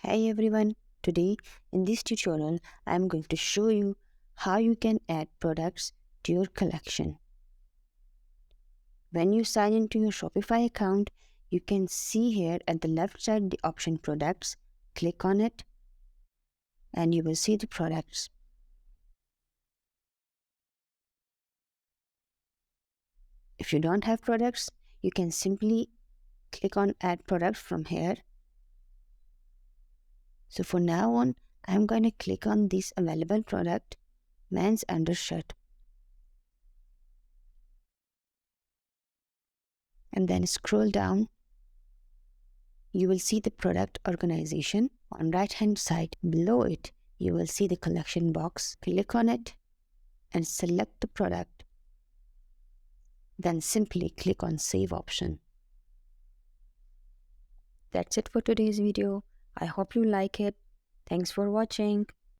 Hey everyone, today in this tutorial I am going to show you how you can add products to your collection. When you sign into your Shopify account, you can see here at the left side the option products. Click on it and you will see the products. If you don't have products, you can simply click on add products from here. So for now on, I'm going to click on this available product, men's undershirt, and then scroll down. You will see the product organization. On right hand side below it, you will see the collection box. Click on it and select the product. Then simply click on save option. That's it for today's video. I hope you like it. Thanks for watching.